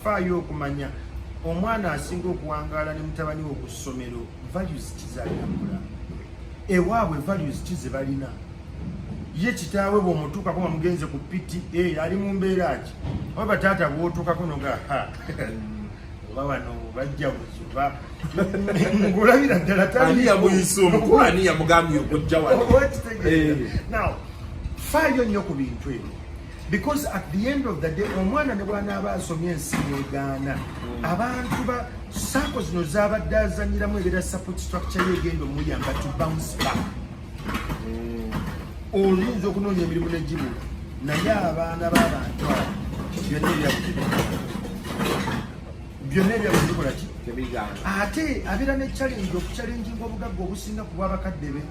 faayo okumanya omwana asinga okuwangaala ne mutabani we ku ssomero values kizaalirambula ewaabwe values kize balina ye kitaawe bw'omutuukako nga mugenze ku PTA ali mu mbeera ki oba bataata bw'otuukako noga oba wano bajja buzuba ngulabira ddala tani yamugambye okujja wano. Now faayo nnyo ku bintu ebyo because at the end of the day omwana ne bw'anaaba asomye ensi yeegaana abantu ba saako zino z'abadde azanyiramu ebeera support structure yegenda omuyamba to bounce back. Oyinza okunoonya emirimu negibula naye abaana b'abantu byonna ebyabuzikola ki ate abeera ne challenge okuchallenginga obugagga obusinga ku bw'abakadde be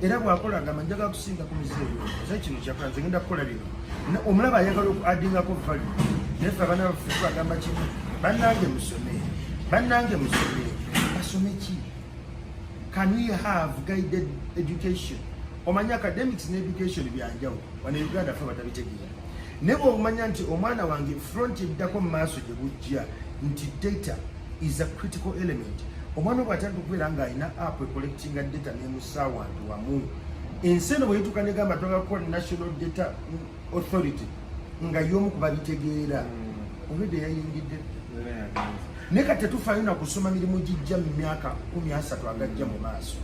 era bw'akola agamba njaga kusinga ku mizeeyo ze kino kyakola nze ngenda kukola bino omulaba ayagala okuaddingako value naye ffe abaana baffe twagamba kimu bannange musome basome ki can we have guided education omanya academics ne education byanjawulo wano Uganda ffe batabitegeera naye bw'omanya nti omwana wange front eddako mu maaso gye bujja nti data is a critical element omwana bw'atandika okubeera ng'alina app ecollectinga data n'emussa wantu wamu ensi eno bweyituuka negamba twagakola national data authority nga y'omu ku babitegeera olwedde yayingidde naye kati tetufaayo na kusoma mirimu gijja mu myaka 13 agajja mu maaso